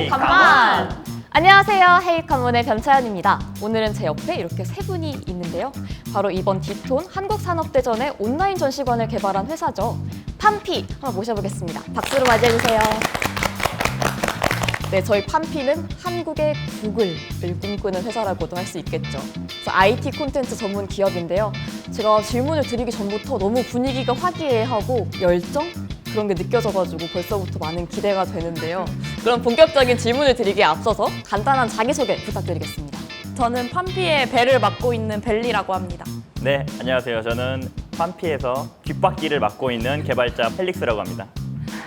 컴온! 안녕하세요. 헤이 컴온의 변차연입니다. 오늘은 제 옆에 이렇게 세 분이 있는데요. 바로 이번 디톤 한국산업대전의 온라인 전시관을 개발한 회사죠. 팜피 한번 모셔보겠습니다. 박수로 맞이해주세요. 네, 저희 팜피는 한국의 구글을 꿈꾸는 회사라고도 할 수 있겠죠. 그래서 IT 콘텐츠 전문 기업인데요. 제가 질문을 드리기 전부터 너무 분위기가 화기애애하고 열정? 그런 게 느껴져가지고 벌써부터 많은 기대가 되는데요. 그럼 본격적인 질문을 드리기에 앞서서 간단한 자기소개 부탁드리겠습니다. 저는 팜피의 벨을 맡고 있는 벨리라고 합니다. 네, 안녕하세요. 저는 팜피에서 귓바퀴를 맡고 있는 개발자 펠릭스라고 합니다.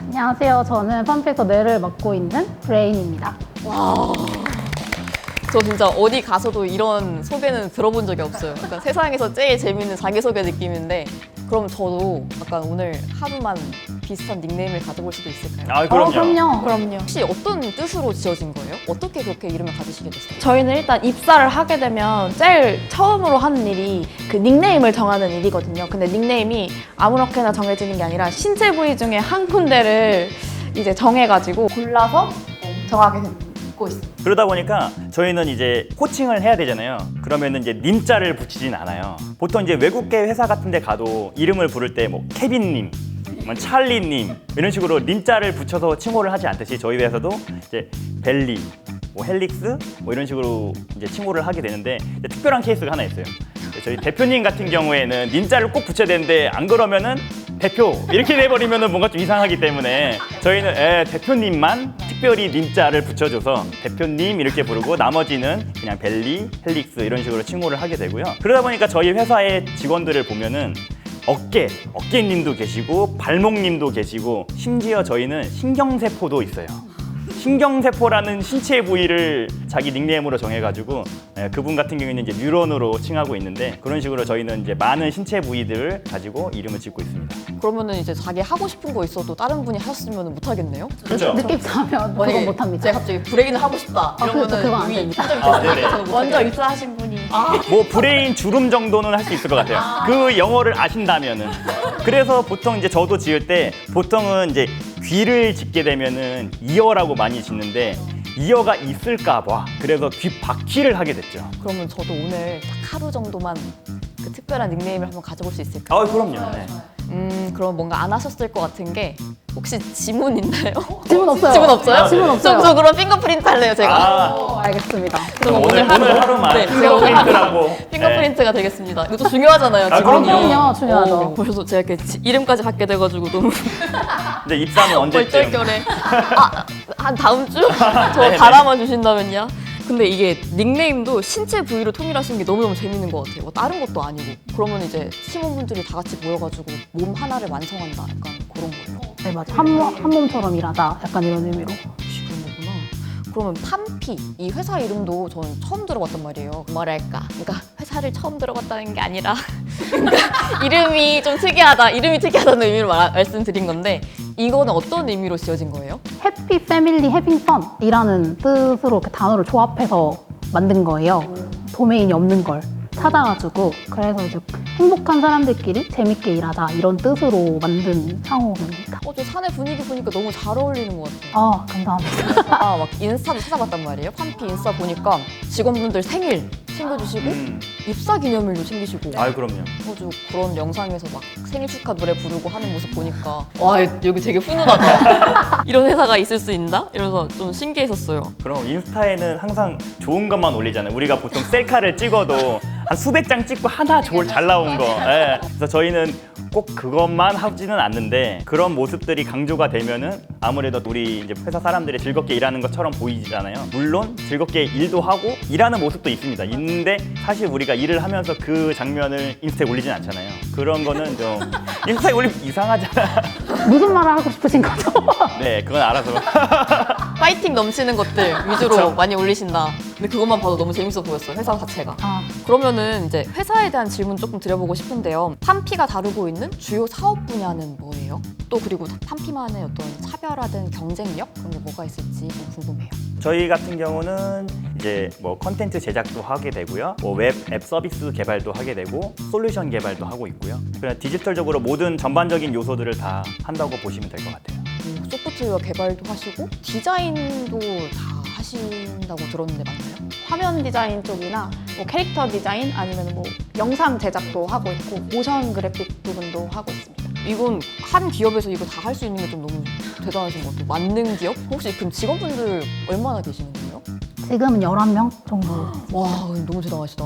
안녕하세요. 저는 팜피에서 뇌를 맡고 있는 브레인입니다. 와, 저 진짜 어디 가서도 이런 소개는 들어본 적이 없어요. 약간 세상에서 제일 재밌는 자기소개 느낌인데, 그럼 저도 약간 오늘 하루만 비슷한 닉네임을 가져볼 수도 있을까요? 아, 그럼요. 그럼요. 혹시 어떤 뜻으로 지어진 거예요? 어떻게 그렇게 이름을 가지시게 됐어요? 저희는 일단 입사를 하게 되면 제일 처음으로 하는 일이 그 닉네임을 정하는 일이거든요. 근데 닉네임이 아무렇게나 정해지는 게 아니라 신체 부위 중에 한 군데를 이제 정해가지고 골라서 정하게 되고 있습니다. 그러다 보니까 저희는 이제 호칭을 해야 되잖아요. 그러면은 이제 님자를 붙이진 않아요. 보통 이제 외국계 회사 같은 데 가도 이름을 부를 때 뭐 케빈님, 뭐 찰리님 이런 식으로 님자를 붙여서 칭호를 하지 않듯이 저희 회사도 이제 벨리, 뭐 헬릭스 뭐 이런 식으로 이제 칭호를 하게 되는데, 이제 특별한 케이스가 하나 있어요. 저희 대표님 같은 경우에는 님자를 꼭 붙여야 되는데 안 그러면은 대표 이렇게 돼버리면은 뭔가 좀 이상하기 때문에 저희는 대표님만 특별히 님자를 붙여줘서 대표님 이렇게 부르고 나머지는 그냥 벨리, 헬릭스 이런 식으로 칭호를 하게 되고요. 그러다 보니까 저희 회사의 직원들을 보면은 어깨님도 계시고 발목님도 계시고 심지어 저희는 신경세포도 있어요. 신경세포라는 신체 부위를 자기 닉네임으로 정해가지고 그분 같은 경우에는 이제 뉴런으로 칭하고 있는데, 그런 식으로 저희는 이제 많은 신체 부위들을 가지고 이름을 짓고 있습니다. 그러면은 이제 자기 하고 싶은 거 있어도 다른 분이 하셨으면 못 하겠네요? 그렇죠. 느낌상하면 만약에 그건 못합니다. 제가 갑자기 브레인을 하고 싶다 이러면은 그렇죠. 그건 안 이미 됩니다. 선점이 아, 됐어요. 네네. 저는 못 먼저 하겠어요. 입사하신 분이 뭐 브레인 주름 정도는 할 수 있을 것 같아요. 그 영어를 아신다면은. 그래서 보통 이제 저도 지을 때 보통은 이제 귀를 짓게 되면은 이어라고 많이 짓는데 이어가 있을까 봐 그래서 귓바퀴를 하게 됐죠. 그러면 저도 오늘 딱 하루 정도만 그 특별한 닉네임을 한번 가져볼 수 있을까요? 아, 그럼요. 네. 그럼 뭔가 안 하셨을 것 같은 게, 혹시 지문 있나요? 질문 없어요. 지문 없어요? 질문 없어요. 저 그럼 핑거프린트 할래요, 제가. 알겠습니다. 그럼 오늘 하루만 네, 제가 오늘 하루 핑거프린트라고. 핑거프린트가 되겠습니다. 이것도 중요하잖아요, 아, 지문이. 그럼요. 중요하죠. 그래서 제가 이렇게 이름까지 받게 돼가지고 너무 이제 입사는 언제쯤? 얼떨결에. 한 다음 주? 저 네네. 바람아 주신다면요? 근데 이게 닉네임도 신체 부위로 통일하시는 게 너무너무 재밌는 것 같아요. 뭐 다른 것도 아니고. 그러면 이제 팀원분들이 다 같이 모여가지고 몸 하나를 완성한다. 약간 그런 거예요. 네, 맞아요. 한 몸처럼 일하다. 약간 이런 의미로. 그런 거구나. 그러면 팜피, 이 회사 이름도 전 처음 들어봤단 말이에요. 뭐랄까. 그러니까 회사를 처음 들어봤다는 게 아니라 그러니까 이름이 좀 특이하다. 이름이 특이하다는 의미로 말씀드린 건데, 이거는 어떤 의미로 지어진 거예요? 해피 패밀리 해빙 펀이라는 뜻으로 그 단어를 조합해서 만든 거예요. 도메인이 없는 걸 찾아가지고, 그래서 이제 행복한 사람들끼리 재밌게 일하자 이런 뜻으로 만든 상호입니다. 저 사내 분위기 보니까 너무 잘 어울리는 것 같아요. 아, 감사합니다. 막 인스타도 찾아봤단 말이에요. 팜피 인스타 보니까 직원분들 생일 챙겨주시고 입사 기념일도 챙기시고. 아, 그럼요. 그래가지고 그런 영상에서 막 생일 축하 노래 부르고 하는 모습 보니까 와, 여기 되게 훈훈하다. 이런 회사가 있을 수 있나? 이러면서 좀 신기했었어요. 그럼 인스타에는 항상 좋은 것만 올리잖아요. 우리가 보통 셀카를 찍어도 한 수백 장 찍고 하나 잘 나온 거. 예. 그래서 저희는 꼭 그것만 하지는 않는데, 그런 모습들이 강조가 되면은 아무래도 우리 이제 회사 사람들이 즐겁게 일하는 것처럼 보이잖아요. 물론 즐겁게 일도 하고 일하는 모습도 있습니다. 있는데 사실 우리가 일을 하면서 그 장면을 인스타에 올리진 않잖아요. 그런 거는 좀 인스타에 올리면 이상하잖아. 무슨 말을 하고 싶으신 거죠? 네, 그건 알아서. 파이팅 넘치는 것들 위주로 그쵸. 많이 올리신다. 근데 그것만 봐도 너무 재밌어 보였어요, 회사 자체가. 그러면은 이제 회사에 대한 질문 조금 드려보고 싶은데요. 팜피가 다루고 있는 주요 사업 분야는 뭐예요? 또 그리고 팜피만의 어떤 차별화된 경쟁력? 그런 게 뭐가 있을지 좀 궁금해요. 저희 같은 경우는 이제 뭐 컨텐츠 제작도 하게 되고요, 뭐 웹 앱 서비스 개발도 하게 되고 솔루션 개발도 하고 있고요. 그냥 디지털적으로 모든 전반적인 요소들을 다 한다고 보시면 될 것 같아요. 소프트웨어 개발도 하시고 디자인도 다 하신다고 들었는데 맞나요? 화면 디자인 쪽이나 뭐 캐릭터 디자인 아니면 뭐 영상 제작도 하고 있고 모션 그래픽 부분도 하고 있습니다. 이건 한 기업에서 이거 다 할 수 있는 게 좀 너무 대단하신 것 같아요. 만능 기업? 혹시 그럼 직원분들 얼마나 계시는 거예요? 지금은 11명 정도. 와, 너무 대단하시다.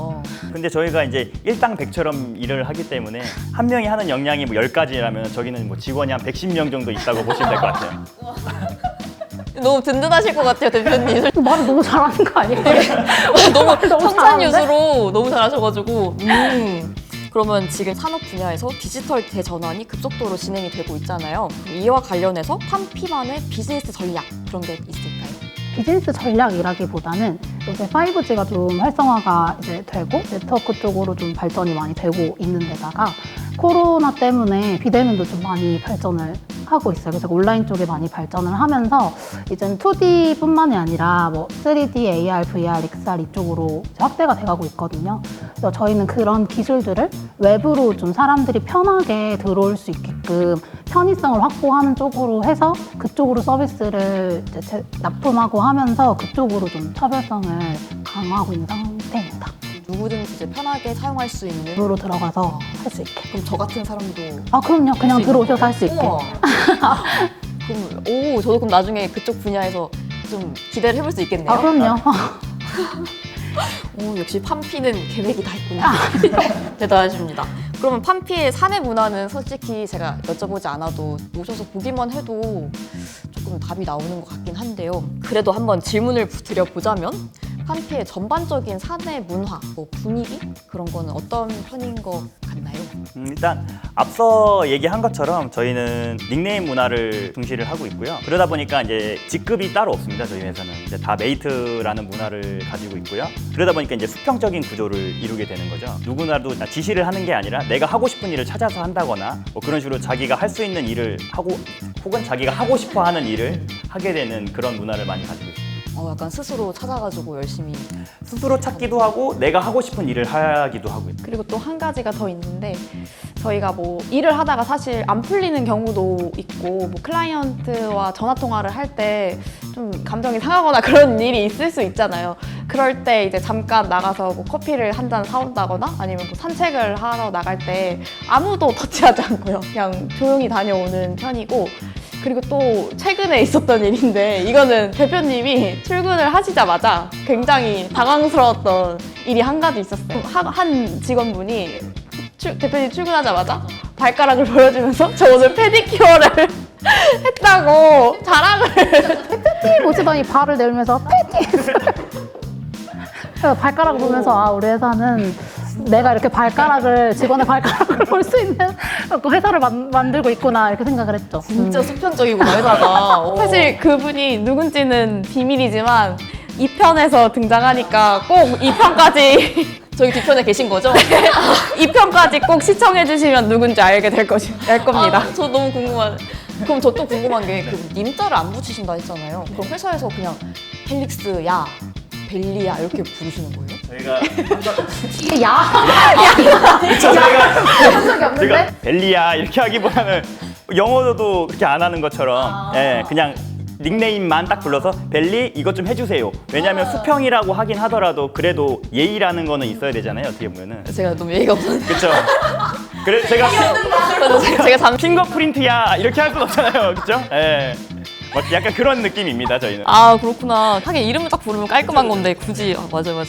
근데 저희가 이제 일당 100처럼 일을 하기 때문에 한 명이 하는 역량이 뭐 10가지라면 저기는 뭐 직원이 한 110명 정도 있다고 보시면 될 것 같아요. 너무 든든하실 것 같아요, 대표님. 말을 너무 잘하는 거 아니에요? 너무 너무 청산유수로 너무 잘하셔가지고. 그러면 지금 산업 분야에서 디지털 대전환이 급속도로 진행이 되고 있잖아요. 이와 관련해서 팜피만의 비즈니스 전략 그런 게 있을까요? 비즈니스 전략이라기보다는 요새 5G가 좀 활성화가 이제 되고 네트워크 쪽으로 좀 발전이 많이 되고 있는 데다가 코로나 때문에 비대면도 좀 많이 발전을 하고 있어요. 그래서 온라인 쪽에 많이 발전을 하면서 이제는 2D뿐만이 아니라 뭐 3D, AR, VR, XR 이쪽으로 이제 확대가 돼가고 있거든요. 그래서 저희는 그런 기술들을 외부로 좀 사람들이 편하게 들어올 수 있게끔 편의성을 확보하는 쪽으로 해서 그쪽으로 서비스를 이제 납품하고 하면서 그쪽으로 좀 차별성을 강화하고 있는 상태입니다. 누구든지 이제 편하게 사용할 수 있는. 으로 들어가서 할 수 있게. 그럼 저 같은 사람도. 아 그럼요. 그냥 할수 들어오셔서 할 수 있게. 우와. 그럼 저도 그럼 나중에 그쪽 분야에서 좀 기대를 해볼 수 있겠네요. 아 그럼요. 오, 역시 팜피는 계획이 다 있구나. 대단하십니다. 그러면 팜피의 사내 문화는 솔직히 제가 여쭤보지 않아도 오셔서 보기만 해도 조금 답이 나오는 것 같긴 한데요. 그래도 한번 질문을 드려보자면 팜피의 전반적인 사내 문화, 뭐 분위기 그런 거는 어떤 편인 것 같나요? 일단 앞서 얘기한 것처럼 저희는 닉네임 문화를 중시를 하고 있고요. 그러다 보니까 이제 직급이 따로 없습니다. 저희 회사는 이제 다 메이트라는 문화를 가지고 있고요. 그러다 보니까 이제 수평적인 구조를 이루게 되는 거죠. 누구나도 지시를 하는 게 아니라 내가 하고 싶은 일을 찾아서 한다거나 뭐 그런 식으로 자기가 할 수 있는 일을 하고 혹은 자기가 하고 싶어 하는 일을 하게 되는 그런 문화를 많이 가지고 있습니다. 약간 스스로 찾아가지고 열심히. 스스로 찾기도 하고 내가 하고 싶은 일을 하기도 하고 있습니다. 그리고 또 한 가지가 더 있는데 저희가 뭐 일을 하다가 사실 안 풀리는 경우도 있고 뭐 클라이언트와 전화 통화를 할 때 좀 감정이 상하거나 그런 일이 있을 수 있잖아요. 그럴 때 이제 잠깐 나가서 뭐 커피를 한 잔 사온다거나 아니면 뭐 산책을 하러 나갈 때 아무도 터치하지 않고요. 그냥 조용히 다녀오는 편이고 그리고 또 최근에 있었던 일인데 이거는 대표님이 출근을 하시자마자 굉장히 당황스러웠던 일이 한 가지 있었어요. 한 직원분이 대표님 출근하자마자 발가락을 보여주면서 저 오늘 페디큐어를 했다고 자랑을 패티 보시더니 발을 내밀면서 패티! 그래서 발가락을 보면서 아 우리 회사는 내가 이렇게 직원의 발가락을 볼 수 있는 회사를 만들고 있구나 이렇게 생각을 했죠. 진짜 수평적이구나, 회사가. 사실 그분이 누군지는 비밀이지만 2편에서 등장하니까 꼭 2편까지 저기 뒤편에 계신 거죠? 2편까지 꼭 시청해 주시면 누군지 알게 될 겁니다. 저 너무 궁금한. 그럼 저 또 궁금한 게 그 님자를 안 붙이신다 했잖아요. 그럼 회사에서 그냥 헬릭스야, 벨리야 이렇게 부르시는 거예요? 저희가 이게 야! 제가 벨리야 이렇게 하기보다는 영어로도 그렇게 안 하는 것처럼 예, 그냥 닉네임만 딱 불러서 벨리 이것 좀 해주세요. 왜냐하면 수평이라고 하긴 하더라도 그래도 예의라는 거는 있어야 되잖아요. 어떻게 보면은 제가 너무 예의가 없었는데. 그렇죠. 그래 제가 제가 잠시. 핑거프린트야 이렇게 할 순 없잖아요. 그렇죠? 예. 막 약간 그런 느낌입니다. 저희는. 아, 그렇구나. 하긴 이름을 딱 부르면 깔끔한 건데 굳이. 맞아요.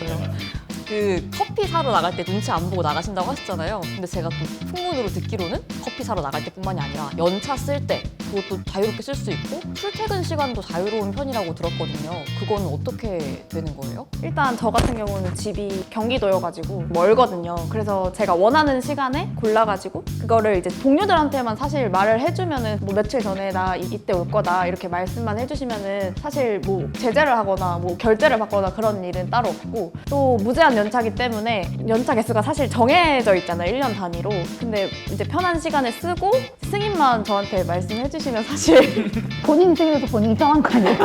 그 커피 사러 나갈 때 눈치 안 보고 나가신다고 하셨잖아요. 근데 제가 또 풍문으로 듣기로는 커피 사러 나갈 때뿐만이 아니라 연차 쓸 때 그것도 자유롭게 쓸 수 있고 출퇴근 시간도 자유로운 편이라고 들었거든요. 그건 어떻게 되는 거예요? 일단 저 같은 경우는 집이 경기도여가지고 멀거든요. 그래서 제가 원하는 시간에 골라가지고 그거를 이제 동료들한테만 사실 말을 해주면은 뭐 며칠 전에 나 이때 올 거다 이렇게 말씀만 해주시면은 사실 뭐 제재를 하거나 뭐 결제를 받거나 그런 일은 따로 없고 또 무제한 연차기 때문에 연차 개수가 사실 정해져 있잖아요. 1년 단위로. 근데 이제 편한 시간에 쓰고 승인만 저한테 말씀해 주시면 사실 본인이 생겨서 본인이 편한 거 아니에요?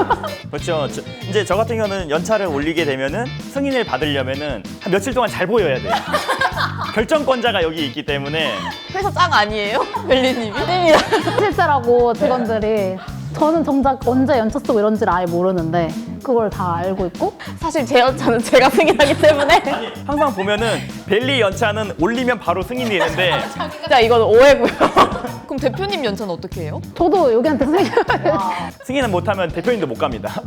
그렇죠. 이제 저 같은 경우는 연차를 올리게 되면은 승인을 받으려면은 한 며칠 동안 잘 보여야 돼요. 결정권자가 여기 있기 때문에 회사 짱 아니에요? 벨리님이? 실제라고 직원들이 저는 정작 언제 연차 쓰고 이런지를 아예 모르는데 그걸 다 알고 있고 사실 제 연차는 제가 승인하기 때문에 항상 보면은 벨리 연차는 올리면 바로 승인이 되는데 진짜 이건 오해고요. 그럼 대표님 연차는 어떻게 해요? 저도 여기한테 승인은 못하면 대표님도 못 갑니다.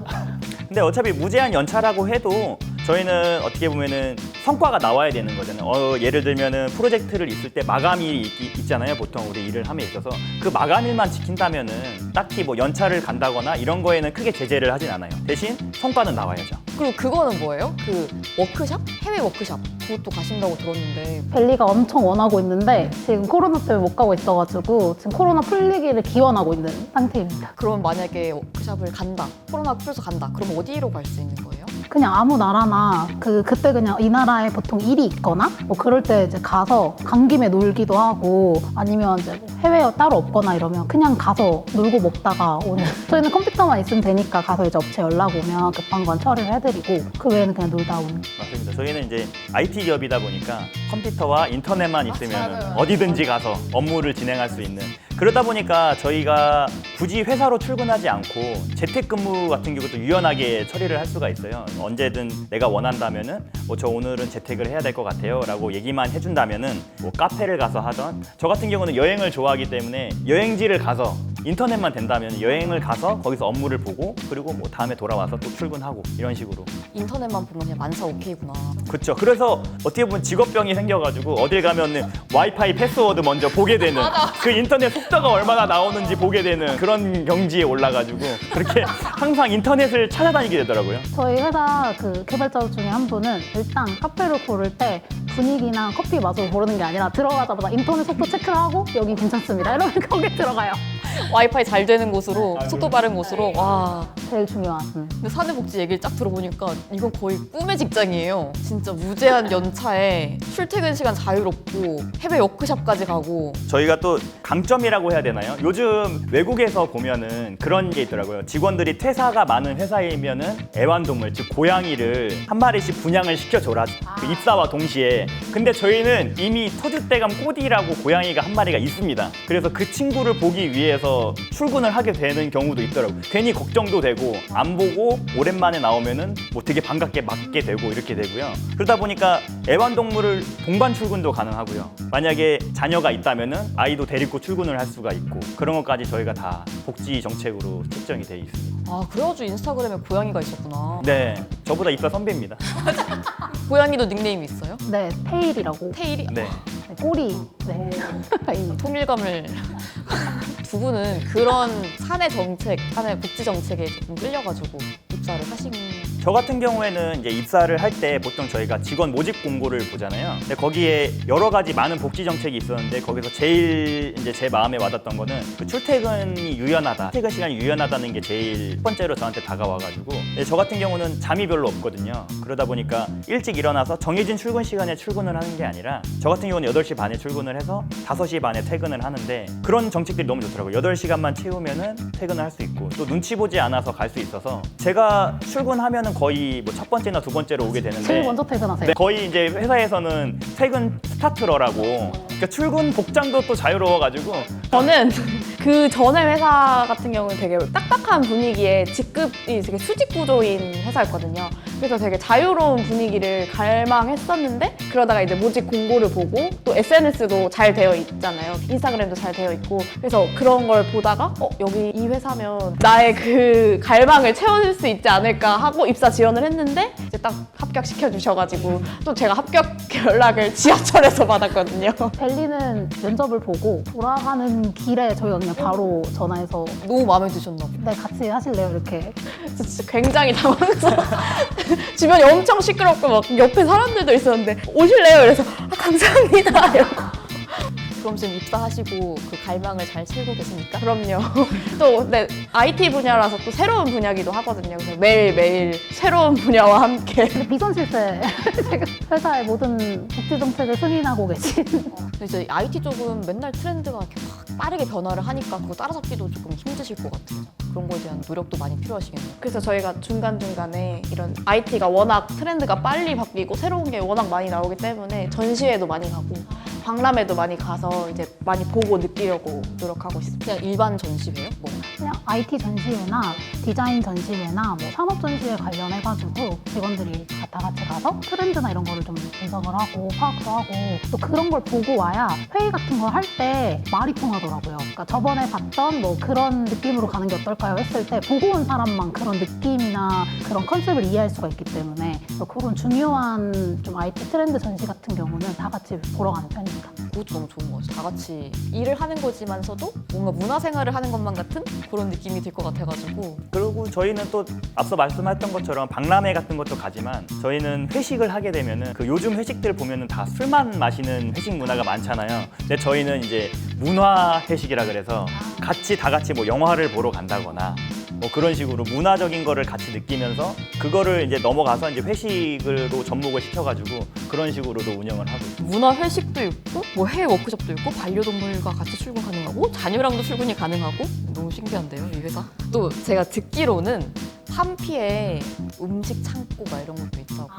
근데 어차피 무제한 연차라고 해도 저희는 어떻게 보면은 성과가 나와야 되는 거잖아요. 예를 들면은 프로젝트를 있을 때 마감이 있잖아요. 보통 우리 일을 함에 있어서 그 마감일만 지킨다면은 딱히 뭐 연차를 간다거나 이런 거에는 크게 제재를 하진 않아요. 대신 성과는 나와야죠. 그리고 그거는 뭐예요? 그 워크샵? 해외 워크샵 그것도 가신다고 들었는데 벨리가 엄청 원하고 있는데 지금 코로나 때문에 못 가고 있어가지고 지금 코로나 풀리기를 기원하고 있는 상태입니다. 그러면 만약에 워크샵을 간다, 코로나 풀려서 간다, 그럼 어디로 갈 수 있는 거예요? 그냥 아무 나라나 그때 그냥 이 나라에 보통 일이 있거나 뭐 그럴 때 이제 가서 간 김에 놀기도 하고 아니면 이제 뭐 해외에 따로 없거나 이러면 그냥 가서 놀고 먹다가 오는 저희는 컴퓨터만 있으면 되니까 가서 이제 업체 연락 오면 급한 건 처리를 해드리고 그 외에는 그냥 놀다 오는 맞습니다. 저희는 이제 IT 기업이다 보니까 컴퓨터와 인터넷만 있으면 어디든지 가서 업무를 진행할 수 있는 그러다 보니까 저희가 굳이 회사로 출근하지 않고 재택근무 같은 경우도 유연하게 처리를 할 수가 있어요. 언제든 내가 원한다면은 뭐 저 오늘은 재택을 해야 될 것 같아요 라고 얘기만 해준다면은 뭐 카페를 가서 하던 저 같은 경우는 여행을 좋아하기 때문에 여행지를 가서 인터넷만 된다면 여행을 가서 거기서 업무를 보고 그리고 뭐 다음에 돌아와서 또 출근하고 이런 식으로 인터넷만 보면 그냥 만사 오케이구나. 그렇죠. 그래서 어떻게 보면 직업병이 생겨가지고 어딜 가면은 와이파이 패스워드 먼저 보게 되는 그 인터넷 속도가 얼마나 나오는지 보게 되는 그런 경지에 올라가지고 그렇게 항상 인터넷을 찾아다니게 되더라고요. 저희 회사 그 개발자 중에 한 분은 일단 카페를 고를 때 분위기나 커피 맛으로 고르는 게 아니라 들어가자마자 인터넷 속도 체크를 하고 여긴 괜찮습니다 이러면 거기 들어가요. 와이파이 잘 되는 곳으로, 속도 빠른 곳으로. 와. 제일 중요한 근데 사내복지 얘기를 딱 들어보니까 이건 거의 꿈의 직장이에요. 진짜 무제한 연차에 출퇴근 시간 자유롭고 해외 워크샵까지 가고. 저희가 또 강점이라고 해야 되나요? 요즘 외국에서 보면은 그런 게 있더라고요. 직원들이 퇴사가 많은 회사이면은 애완동물, 즉 고양이를 한 마리씩 분양을 시켜줘라. 그 입사와 동시에. 근데 저희는 이미 터줏대감 꼬디라고 고양이가 한 마리가 있습니다. 그래서 그 친구를 보기 위해서 출근을 하게 되는 경우도 있더라고요. 괜히 걱정도 되고 안 보고 오랜만에 나오면은 뭐 되게 반갑게 맞게 되고 이렇게 되고요. 그러다 보니까 애완동물을 동반 출근도 가능하고요. 만약에 자녀가 있다면은 아이도 데리고 출근을 할 수가 있고 그런 것까지 저희가 다 복지 정책으로 책정이 돼 있습니다. 아, 그래가지고 인스타그램에 고양이가 있었구나. 네, 저보다 입사 선배입니다. 고양이도 닉네임이 있어요? 네, 테일이라고 테일이? 네. 네, 꼬리 네. 통일감을 두 분은 그런 사내 정책, 사내 복지 정책에 조금 끌려가지고 입사를 하신. 저 같은 경우에는 이제 입사를 할 때 보통 저희가 직원 모집 공고를 보잖아요. 근데 거기에 여러 가지 많은 복지 정책이 있었는데 거기서 제일 이제 제 마음에 와닿던 거는 그 출퇴근이 유연하다, 퇴근 시간이 유연하다는 게 제일 첫 번째로 저한테 다가와가지고 근데 저 같은 경우는 잠이 별로 없거든요. 그러다 보니까 일찍 일어나서 정해진 출근 시간에 출근을 하는 게 아니라 저 같은 경우는 8시 반에 출근을 해서 5시 반에 퇴근을 하는데 그런 정책들이 너무 좋더라고요. 8시간만 채우면은 퇴근을 할 수 있고 또 눈치 보지 않아서 갈 수 있어서 제가 출근하면은 거의 뭐 첫 번째나 두 번째로 오게 되는데 제일 먼저 퇴근하세요. 네, 거의 이제 회사에서는 퇴근 스타트러라고 그러니까 출근 복장도 또 자유로워가지고 저는 그 전에 회사 같은 경우는 되게 딱딱한 분위기에 직급이 되게 수직 구조인 회사였거든요. 그래서 되게 자유로운 분위기를 갈망했었는데 그러다가 이제 모집 공고를 보고 또 SNS도 잘 되어 있잖아요. 인스타그램도 잘 되어 있고 그래서 그런 걸 보다가 여기 이 회사면 나의 그 갈망을 채워줄 수 있지 않을까 하고 입사 지원을 했는데 이제 딱 합격시켜 주셔가지고 또 제가 합격 연락을 지하철에서 받았거든요. 벨리는 면접을 보고 돌아가는 길에 저희가 그냥 바로 전화해서 너무 마음에 드셨나 보다. 네 같이 하실래요 이렇게 진짜 굉장히 당황해서 주변이 엄청 시끄럽고 막 옆에 사람들도 있었는데 오실래요? 그래서 감사합니다 이러고 그럼 지금 입사하시고 그 갈망을 잘 채우고 계십니까? 그럼요. 또 네, IT 분야라서 또 새로운 분야기도 하거든요. 그래서 매일매일 새로운 분야와 함께 근데 비선실세 지금 회사의 모든 복지 정책을 승인하고 계신 근데 이제 IT 쪽은 맨날 트렌드가 이렇게 막 빠르게 변화를 하니까 그거 따라잡기도 조금 힘드실 것 같아요. 그런 거에 대한 노력도 많이 필요하시겠네요. 그래서 저희가 중간중간에 이런 IT가 워낙 트렌드가 빨리 바뀌고 새로운 게 워낙 많이 나오기 때문에 전시회도 많이 가고 박람회도 많이 가서 이제 많이 보고 느끼려고 노력하고 있습니다. 그냥 일반 전시회요? 뭐 그냥 IT 전시회나 디자인 전시회나 뭐 산업 전시회 관련해가지고 직원들이 다 같이 가서 트렌드나 이런 거를 좀 분석을 하고 파악도 하고 또 그런 걸 보고 와야 회의 같은 거 할 때 말이 통하더라고요. 그러니까 저번에 봤던 뭐 그런 느낌으로 가는 게 어떨까요? 했을 때 보고 온 사람만 그런 느낌이나 그런 컨셉을 이해할 수가 있기 때문에 그런 중요한 좀 IT 트렌드 전시 같은 경우는 다 같이 보러 가는 편입니다. 그것도 너무 좋은 것 같아요. 다 같이 일을 하는 거지만서도 뭔가 문화생활을 하는 것만 같은 그런 느낌이 들 것 같아가지고 그리고 저희는 또 앞서 말씀했던 것처럼 박람회 같은 것도 가지만 저희는 회식을 하게 되면은 그 요즘 회식들 보면은 다 술만 마시는 회식 문화가 많잖아요. 근데 저희는 이제 문화 회식이라 그래서 다 같이 뭐 영화를 보러 간다거나 뭐 그런 식으로 문화적인 거를 같이 느끼면서 그거를 이제 넘어가서 이제 회식으로 접목을 시켜가지고 그런 식으로도 운영을 하고 있어요. 문화 회식도 있고 뭐 해외 워크숍도 있고 반려동물과 같이 출근 가능하고 자녀랑도 출근이 가능하고 너무 신기한데요, 이 회사. 또 제가 듣기로는 판피에 음식 창고가 이런 것도 있다고.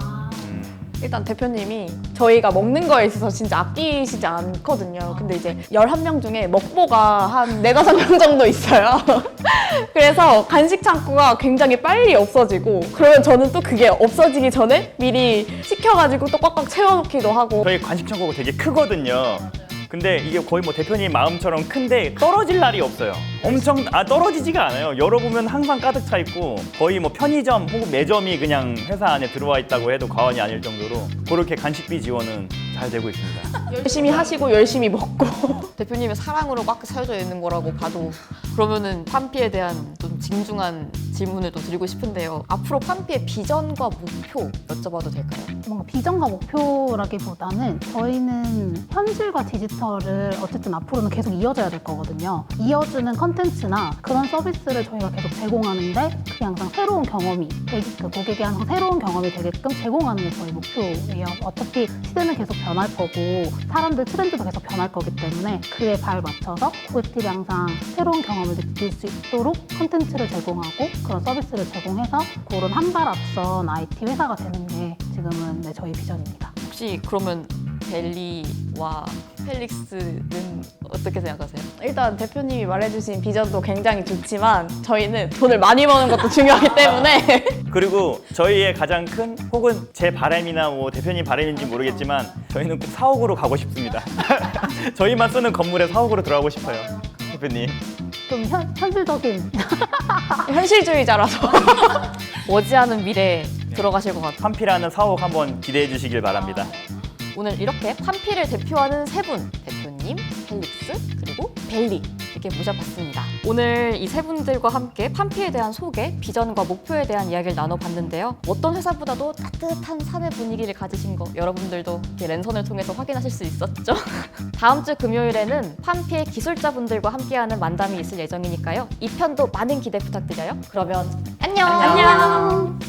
일단 대표님이 저희가 먹는 거에 있어서 진짜 아끼시지 않거든요. 근데 이제 11명 중에 먹보가 한 4, 5명 정도 있어요. 그래서 간식 창고가 굉장히 빨리 없어지고 그러면 저는 또 그게 없어지기 전에 미리 시켜가지고 또 꽉꽉 채워놓기도 하고 저희 관식 창고가 되게 크거든요. 근데 이게 거의 뭐 대표님 마음처럼 큰데 떨어질 날이 없어요. 엄청 떨어지지가 않아요. 열어보면 항상 가득 차 있고 거의 뭐 편의점 혹은 매점이 그냥 회사 안에 들어와 있다고 해도 과언이 아닐 정도로 그렇게 간식비 지원은 잘 되고 있습니다. 열심히 하시고 열심히 먹고 대표님의 사랑으로 막 채워져 있는 거라고 봐도 그러면은 판피에 대한 좀 진중한 질문을 또 드리고 싶은데요. 앞으로 판피의 비전과 목표 여쭤봐도 될까요? 뭔가 비전과 목표라기보다는 저희는 현실과 디지털을 어쨌든 앞으로는 계속 이어져야 될 거거든요. 이어주는 컨텐츠나 그런 서비스를 저희가 계속 제공하는데 그게 항상 새로운 경험이, 그 고객이 항상 새로운 경험이 되게끔 제공하는 게 저희 목표예요. 어차피 시대는 계속 변할 거고 사람들 트렌드도 계속 변할 거기 때문에 그에 발 맞춰서 고객들이 항상 새로운 경험을 느낄 수 있도록 컨텐츠를 제공하고 그런 서비스를 제공해서 그런 한 발 앞선 IT 회사가 되는 게 지금은 저희 비전입니다. 혹시 그러면 벨리와 펠릭스는 어떻게 생각하세요? 일단 대표님이 말해주신 비전도 굉장히 좋지만 저희는 돈을 많이 버는 것도 중요하기 때문에 그리고 저희의 가장 큰 혹은 제 바람이나 뭐 대표님 바람인지 모르겠지만 저희는 꼭 사옥으로 가고 싶습니다. 저희만 쓰는 건물에 사옥으로 들어가고 싶어요. 대표님. 좀 현실적인 현실주의자라서 머지않은 미래에 들어가실 것 같아요. 판피라는 사옥 한번 기대해 주시길 바랍니다. 오늘 이렇게 판피를 대표하는 세 분, 대표님, 펠릭스, 그리고 벨리 이렇게 모셔봤습니다. 오늘 이 세 분들과 함께 판피에 대한 소개, 비전과 목표에 대한 이야기를 나눠봤는데요. 어떤 회사보다도 따뜻한 사내 분위기를 가지신 거 여러분들도 이렇게 랜선을 통해서 확인하실 수 있었죠? 다음 주 금요일에는 판피의 기술자분들과 함께하는 만담이 있을 예정이니까요. 이 편도 많은 기대 부탁드려요. 그러면 안녕! 안녕.